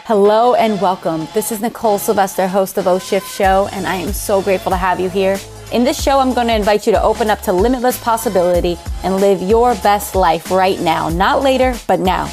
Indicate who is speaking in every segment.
Speaker 1: Hello and welcome. This is Nichole, Sylvester, host of O-Shift Show, and I am so grateful to have you here. In this show, I'm going to invite you to open up to limitless possibility and live your best life right now. Not later, but now.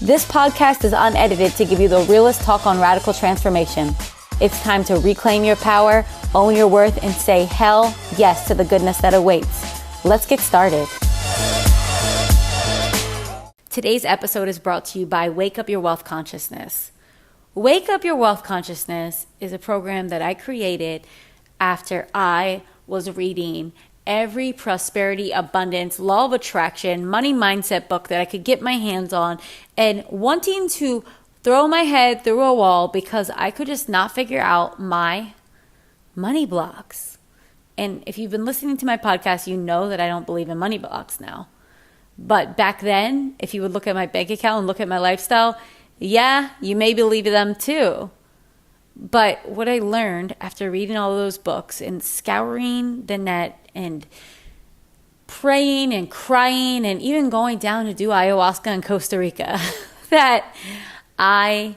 Speaker 1: This podcast is unedited to give you the realest talk on radical transformation. It's time to reclaim your power, own your worth, and say hell yes to the goodness that awaits. Let's get started. Today's episode is brought to you by Wake Up Your Wealth Consciousness. Wake Up Your Wealth Consciousness is a program that I created after I was reading every prosperity, abundance, law of attraction, money mindset book that I could get my hands on and wanting to throw my head through a wall because I could just not figure out my money blocks. And if you've been listening to my podcast, you know that I don't believe in money blocks now. But back then, if you would look at my bank account and look at my lifestyle, yeah, you may believe them too. But what I learned after reading all of those books and scouring the net and praying and crying and even going down to do ayahuasca in Costa Rica, that I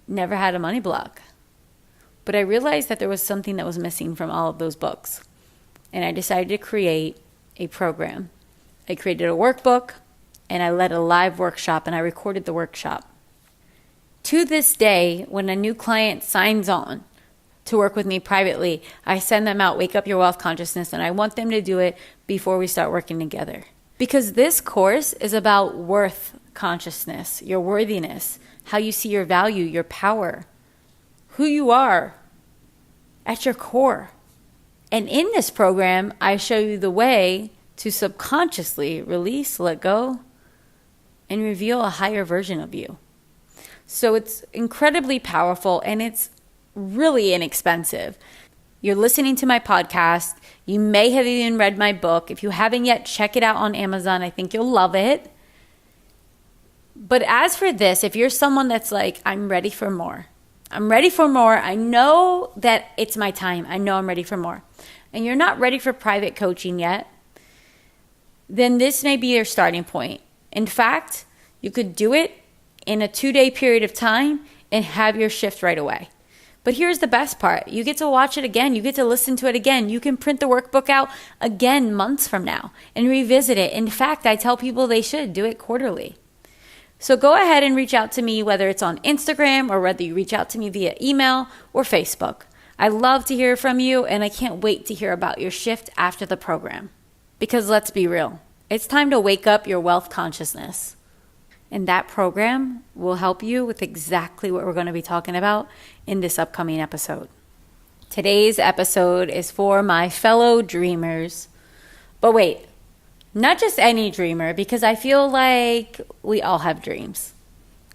Speaker 1: never had a money block. But I realized that there was something that was missing from all of those books. And I decided to create a program. I created a workbook and I led a live workshop and I recorded the workshop. To this day, when a new client signs on to work with me privately, I send them out Wake Up Your Wealth Consciousness, and I want them to do it before we start working together. Because this course is about worth consciousness, your worthiness, how you see your value, your power, who you are at your core. And in this program, I show you the way to subconsciously release, let go, and reveal a higher version of you. So it's incredibly powerful and it's really inexpensive. You're listening to my podcast. You may have even read my book. If you haven't yet, check it out on Amazon. I think you'll love it. But as for this, if you're someone that's like, I'm ready for more. I'm ready for more. I know that it's my time. I know I'm ready for more. And you're not ready for private coaching yet, then this may be your starting point. In fact, you could do it in a 2-day period of time and have your shift right away. But here's the best part. You get to watch it again. You get to listen to it again. You can print the workbook out again months from now and revisit it. In fact, I tell people they should do it quarterly. So go ahead and reach out to me, whether it's on Instagram or whether you reach out to me via email or Facebook. I love to hear from you and I can't wait to hear about your shift after the program. Because let's be real, it's time to wake up your wealth consciousness. And that program will help you with exactly what we're going to be talking about in this upcoming episode. Today's episode is for my fellow dreamers. But wait, not just any dreamer, because I feel like we all have dreams.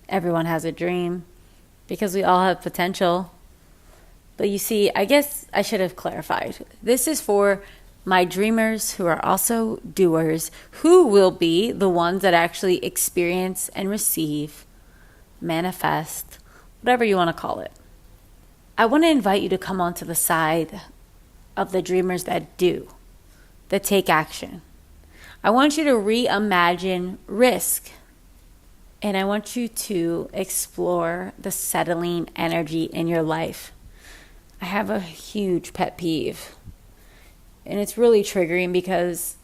Speaker 1: Everyone has a dream because we all have potential. But you see, I guess I should have clarified. This is for my dreamers who are also doers, who will be the ones that actually experience and receive, manifest, whatever you want to call it. I want to invite you to come onto the side of the dreamers that do, that take action. I want you to reimagine risk. And I want you to explore the settling energy in your life. I have a huge pet peeve. And it's really triggering because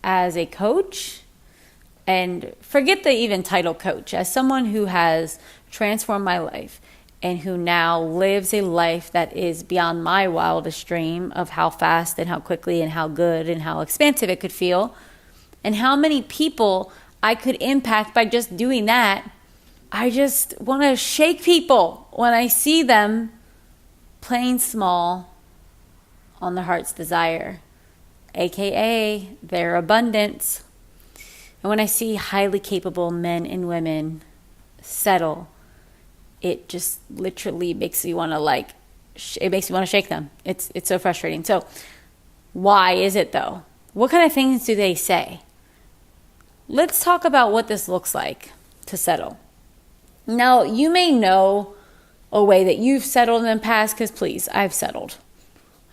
Speaker 1: as a coach, and forget the even title coach, as someone who has transformed my life and who now lives a life that is beyond my wildest dream of how fast and how quickly and how good and how expansive it could feel, and how many people I could impact by just doing that, I just want to shake people when I see them playing small on their heart's desire, aka their abundance. And when I see highly capable men and women settle, it just literally makes me want to shake them. It's so frustrating. So why is it though? What kind of things do they say? Let's talk about what this looks like to settle. Now, you may know a way that you've settled in the past, because please, I've settled.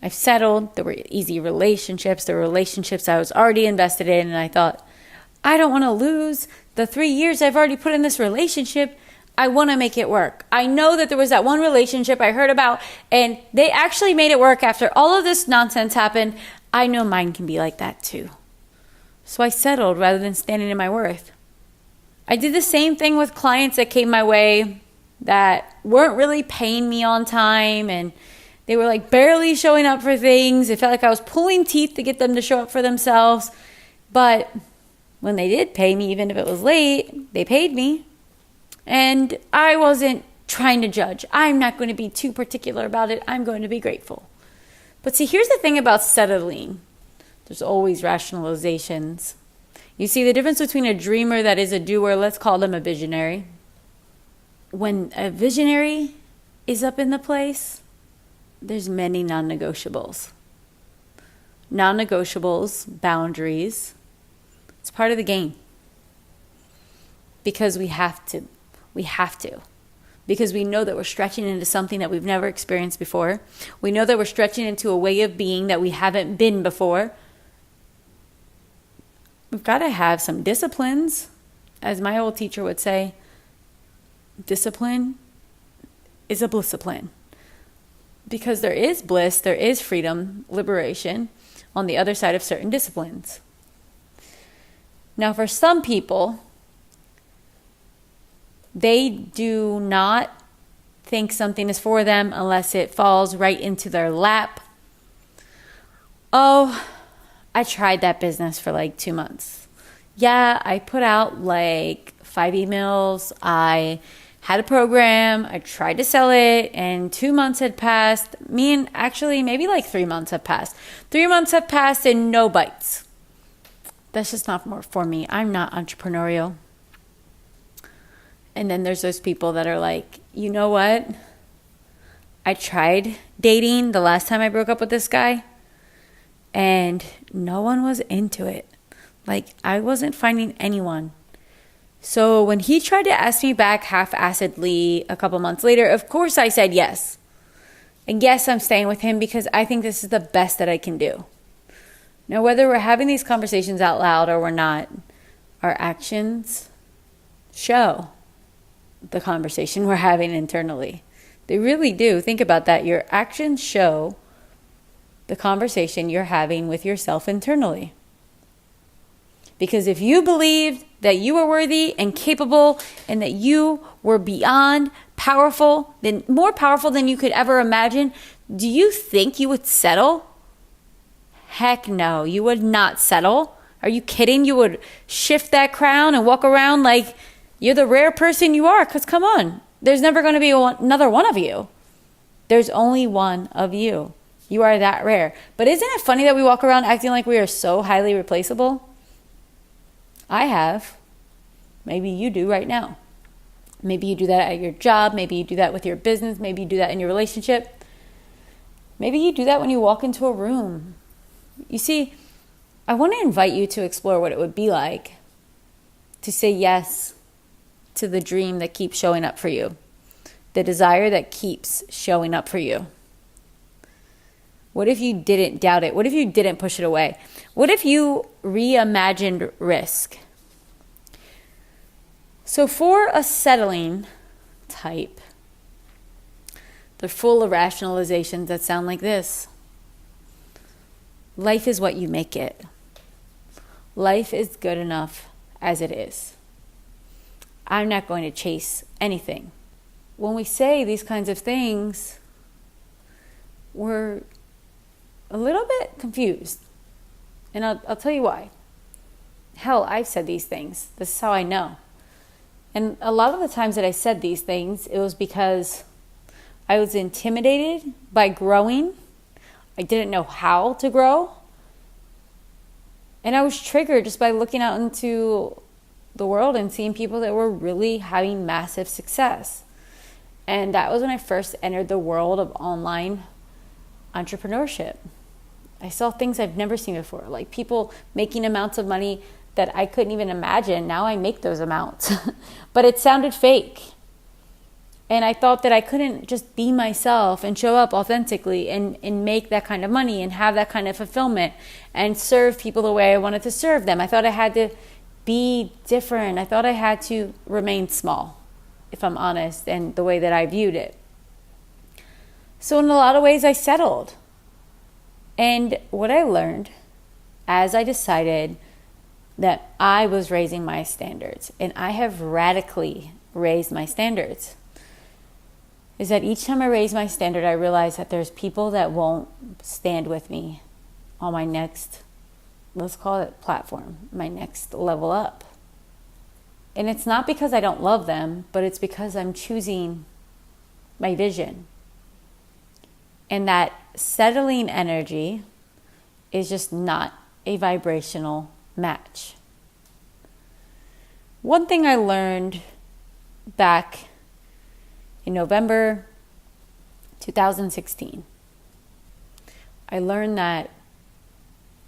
Speaker 1: There were easy relationships. There were relationships I was already invested in. And I thought, I don't want to lose the 3 years I've already put in this relationship. I want to make it work. I know that there was that one relationship I heard about and they actually made it work after all of this nonsense happened. I know mine can be like that too. So I settled rather than standing in my worth. I did the same thing with clients that came my way that weren't really paying me on time, and they were like barely showing up for things. It felt like I was pulling teeth to get them to show up for themselves. But when they did pay me, even if it was late, they paid me. And I wasn't trying to judge. I'm not going to be too particular about it. I'm going to be grateful. But see, here's the thing about settling. There's always rationalizations. You see, the difference between a dreamer that is a doer, let's call them a visionary. When a visionary is up in the place, there's many non-negotiables. Non-negotiables, boundaries. It's part of the game. Because we have to. We have to. Because we know that we're stretching into something that we've never experienced before. We know that we're stretching into a way of being that we haven't been before. We've got to have some disciplines. As my old teacher would say, discipline is a blisscipline. Because there is bliss, there is freedom, liberation on the other side of certain disciplines. Now, for some people, they do not think something is for them unless it falls right into their lap. Oh, I tried that business for like 2 months. Yeah, I put out like 5 emails. I had a program. I tried to sell it, and 2 months had passed. Actually, maybe like 3 months have passed. 3 months have passed and no bites. That's just not more for me. I'm not entrepreneurial. And then there's those people that are like, you know what? I tried dating the last time I broke up with this guy, and no one was into it. Like, I wasn't finding anyone. So when he tried to ask me back half-assedly a couple months later, of course I said yes. And yes, I'm staying with him because I think this is the best that I can do. Now, whether we're having these conversations out loud or we're not, our actions show the conversation we're having internally. They really do. Think about that. Your actions show the conversation you're having with yourself internally. Because if you believed that you were worthy and capable and that you were beyond powerful, then more powerful than you could ever imagine, do you think you would settle? Heck no, you would not settle. Are you kidding? You would shift that crown and walk around like you're the rare person you are. Because come on, there's never going to be another one of you. There's only one of you. You are that rare. But isn't it funny that we walk around acting like we are so highly replaceable? I have. Maybe you do right now. Maybe you do that at your job. Maybe you do that with your business. Maybe you do that in your relationship. Maybe you do that when you walk into a room. You see, I want to invite you to explore what it would be like to say yes to the dream that keeps showing up for you, the desire that keeps showing up for you. What if you didn't doubt it? What if you didn't push it away? What if you reimagined risk? So for a settling type, they're full of rationalizations that sound like this. Life is what you make it. Life is good enough as it is. I'm not going to chase anything. When we say these kinds of things, we're a little bit confused. And I'll tell you why. Hell, I've said these things. This is how I know. And a lot of the times that I said these things, it was because I was intimidated by growing. I didn't know how to grow. And I was triggered just by looking out into the world and seeing people that were really having massive success. And that was when I first entered the world of online entrepreneurship. I saw things I've never seen before, like people making amounts of money that I couldn't even imagine. Now I make those amounts. But it sounded fake. And I thought that I couldn't just be myself and show up authentically and make that kind of money and have that kind of fulfillment and serve people the way I wanted to serve them. I thought I had to be different. I thought I had to remain small. if I'm honest, and the way that I viewed it. So in a lot of ways, I settled. And what I learned as I decided that I was raising my standards, and I have radically raised my standards, is that each time I raise my standard, I realize that there's people that won't stand with me on my next, let's call it platform, my next level up. And it's not because I don't love them, but it's because I'm choosing my vision. And that settling energy is just not a vibrational match. One thing I learned back in November 2016, I learned that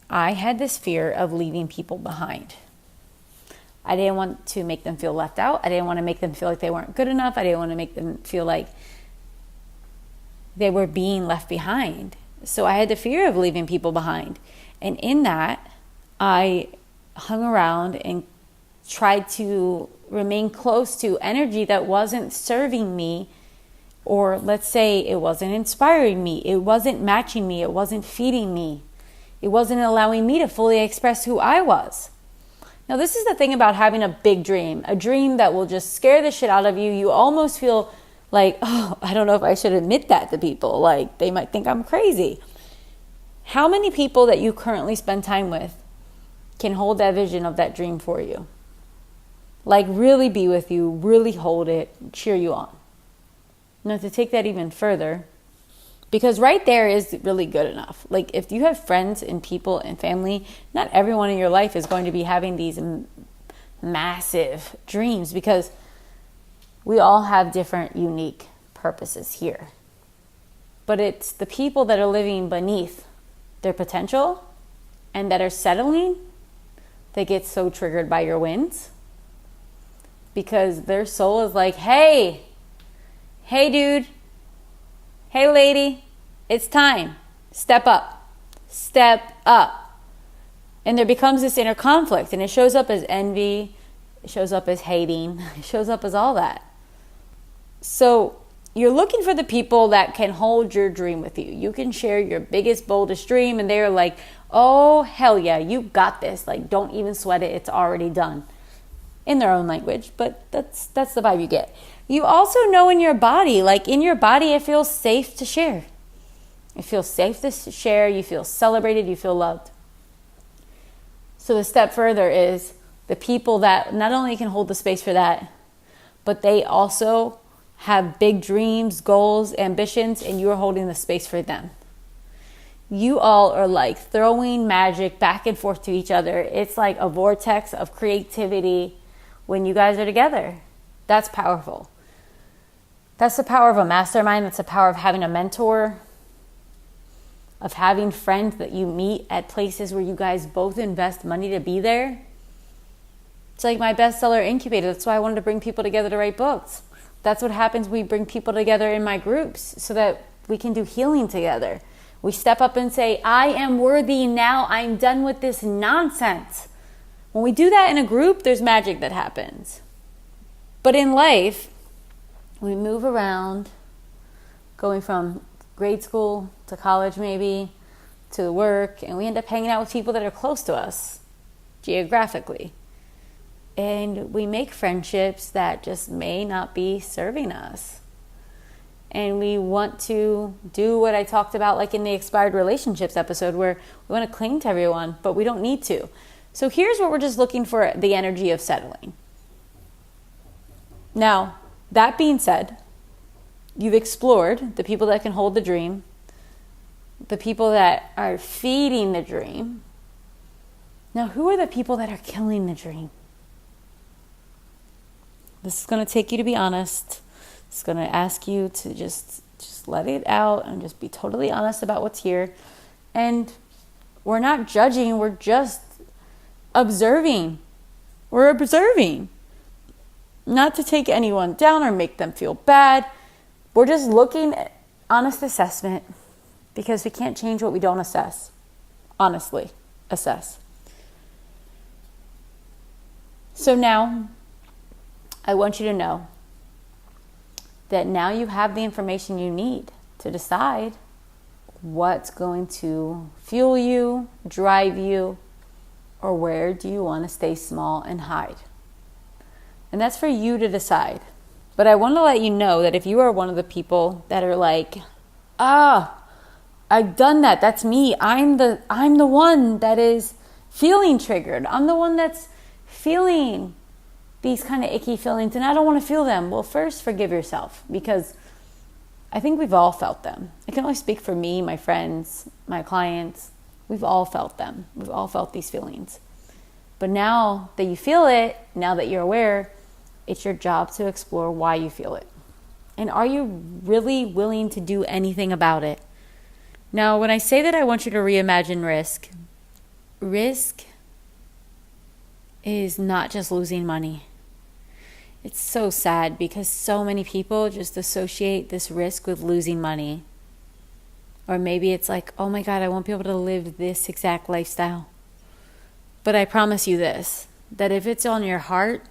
Speaker 1: I had this fear of leaving people behind. I didn't want to make them feel left out. I didn't want to make them feel like they weren't good enough. I didn't want to make them feel like they were being left behind. So I had the fear of leaving people behind. And in that, I hung around and tried to remain close to energy that wasn't serving me, or let's say it wasn't inspiring me. It wasn't matching me. It wasn't feeding me. It wasn't allowing me to fully express who I was. Now, this is the thing about having a big dream, a dream that will just scare the shit out of you. You almost feel like, oh, I don't know if I should admit that to people. Like, they might think I'm crazy. How many people that you currently spend time with can hold that vision of that dream for you? Like, really be with you, really hold it, cheer you on. Now, to take that even further, because right there is really good enough. Like, if you have friends and people and family, not everyone in your life is going to be having these massive dreams, because we all have different unique purposes here. But it's the people that are living beneath their potential and that are settling that get so triggered by your wins, because their soul is like, hey dude, hey lady, it's time. Step up. And there becomes this inner conflict, and it shows up as envy, it shows up as hating, it shows up as all that. So you're looking for the people that can hold your dream with you. You can share your biggest, boldest dream, and they're like, oh, hell yeah, you got this. Like, don't even sweat it. It's already done. In their own language, but that's the vibe you get. You also know in your body, like in your body, it feels safe to share. It feels safe to share. You feel celebrated. You feel loved. So the step further is the people that not only can hold the space for that, but they also have big dreams, goals, ambitions, and you're holding the space for them. You all are like throwing magic back and forth to each other. It's like a vortex of creativity when you guys are together. That's powerful. That's the power of a mastermind. That's the power of having a mentor, of having friends that you meet at places where you guys both invest money to be there. It's like my bestseller incubator. That's why I wanted to bring people together to write books. That's what happens when we bring people together in my groups, so that we can do healing together. We step up and say, I am worthy now. I'm done with this nonsense. When we do that in a group, there's magic that happens. But in life, we move around, going from grade school to college maybe, to work, and we end up hanging out with people that are close to us geographically. And we make friendships that just may not be serving us. And we want to do what I talked about, like in the expired relationships episode, where we want to cling to everyone, but we don't need to. So here's what we're just looking for: the energy of settling. Now, that being said, you've explored the people that can hold the dream, the people that are feeding the dream. Now, who are the people that are killing the dream? This is going to take you to be honest. It's going to ask you to just let it out and just be totally honest about what's here. And we're not judging. We're just observing. We're observing. Not to take anyone down or make them feel bad. We're just looking at honest assessment, because we can't change what we don't assess. Honestly, assess. So now, I want you to know that now you have the information you need to decide what's going to fuel you, drive you, or where do you want to stay small and hide. And that's for you to decide. But I want to let you know that if you are one of the people that are like, I've done that. That's me. I'm the one that is feeling triggered. I'm the one that's feeling these kind of icky feelings and I don't want to feel them. Well, first forgive yourself, because I think we've all felt them. I can only speak for me, my friends, my clients. We've all felt them. We've all felt these feelings. But now that you feel it, now that you're aware, it's your job to explore why you feel it. And are you really willing to do anything about it? Now, when I say that I want you to reimagine risk is not just losing money. It's so sad because so many people just associate this risk with losing money. Or maybe it's like, oh my God, I won't be able to live this exact lifestyle. But I promise you this, that if it's on your heart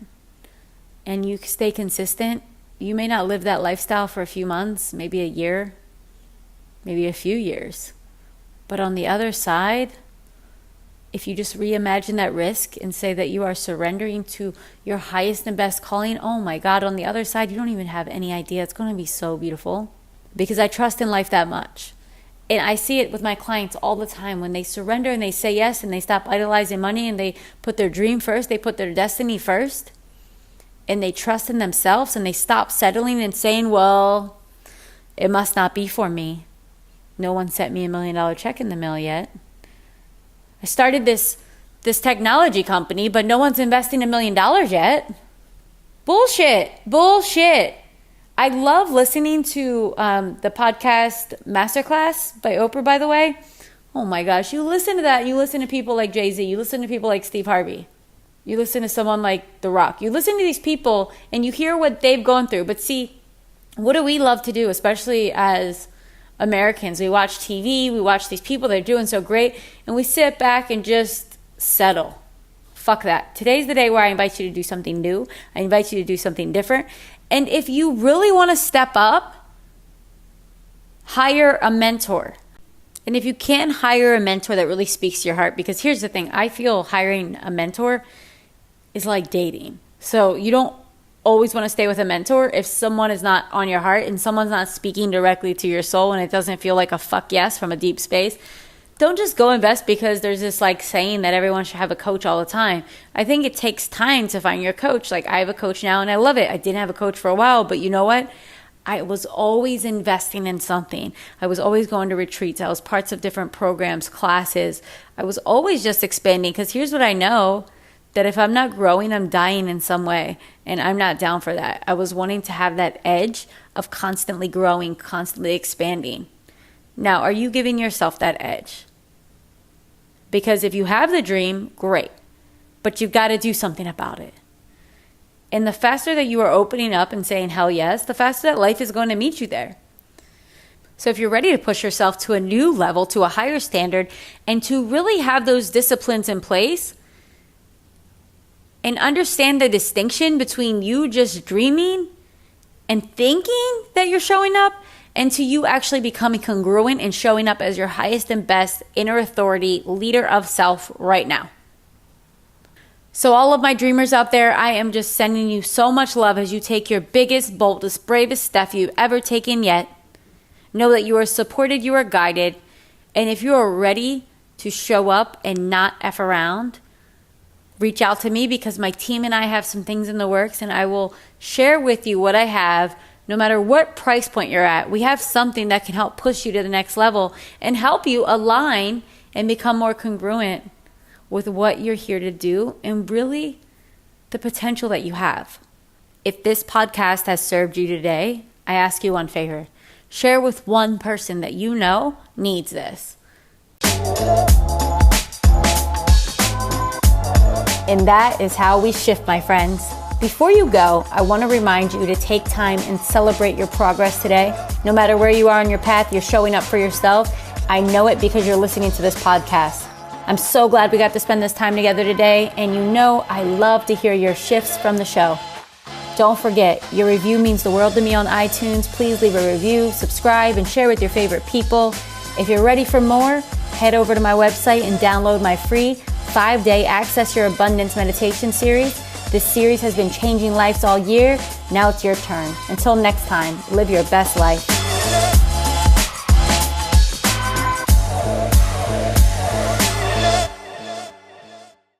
Speaker 1: and you stay consistent, you may not live that lifestyle for a few months, maybe a year, maybe a few years. But on the other side, if you just reimagine that risk and say that you are surrendering to your highest and best calling, oh my God, on the other side, you don't even have any idea. It's going to be so beautiful, because I trust in life that much. And I see it with my clients all the time. When they surrender and they say yes and they stop idolizing money and they put their dream first, they put their destiny first, and they trust in themselves and they stop settling and saying, well, it must not be for me. No one sent me $1 million check in the mail yet. I started this technology company, but no one's investing $1 million yet. Bullshit. I love listening to the podcast Masterclass by Oprah, by the way. Oh my gosh, you listen to that. You listen to people like Jay-Z. You listen to people like Steve Harvey. You listen to someone like The Rock. You listen to these people and you hear what they've gone through. But see, what do we love to do, especially as Americans? We watch TV, we watch these people, they're doing so great, and we sit back and just settle. Fuck that. Today's the day where I invite you to do something new. I invite you to do something different. And if you really want to step up, hire a mentor. And if you can't hire a mentor that really speaks to your heart, because here's the thing, I feel hiring a mentor is like dating. So you don't always want to stay with a mentor if someone is not on your heart and someone's not speaking directly to your soul and it doesn't feel like a fuck yes from a deep space. Don't just go invest because there's this like saying that everyone should have a coach all the time. I think it takes time to find your coach. Like I have a coach now and I love it. I didn't have a coach for a while, but you know what? I was always investing in something. I was always going to retreats. I was parts of different programs, classes. I was always just expanding, because here's what I know, that if I'm not growing, I'm dying in some way. And I'm not down for that. I was wanting to have that edge of constantly growing, constantly expanding. Now, are you giving yourself that edge? Because if you have the dream, great. But you've got to do something about it. And the faster that you are opening up and saying hell yes, the faster that life is going to meet you there. So if you're ready to push yourself to a new level, to a higher standard, and to really have those disciplines in place, and understand the distinction between you just dreaming and thinking that you're showing up, and to you actually becoming congruent and showing up as your highest and best inner authority, leader of self right now. So all of my dreamers out there, I am just sending you so much love as you take your biggest, boldest, bravest step you've ever taken yet. Know that you are supported, you are guided, and if you are ready to show up and not F around, reach out to me, because my team and I have some things in the works, and I will share with you what I have. No matter what price point you're at, we have something that can help push you to the next level and help you align and become more congruent with what you're here to do and really the potential that you have. If this podcast has served you today, I ask you one favor. Share with one person that you know needs this. And that is how we shift, my friends. Before you go, I want to remind you to take time and celebrate your progress today. No matter where you are on your path, you're showing up for yourself. I know it because you're listening to this podcast. I'm so glad we got to spend this time together today, and you know I love to hear your shifts from the show. Don't forget, your review means the world to me on iTunes. Please leave a review, subscribe, and share with your favorite people. If you're ready for more, head over to my website and download my free 5-day Access Your Abundance meditation series. This series has been changing lives all year. Now it's your turn. Until next time, live your best life.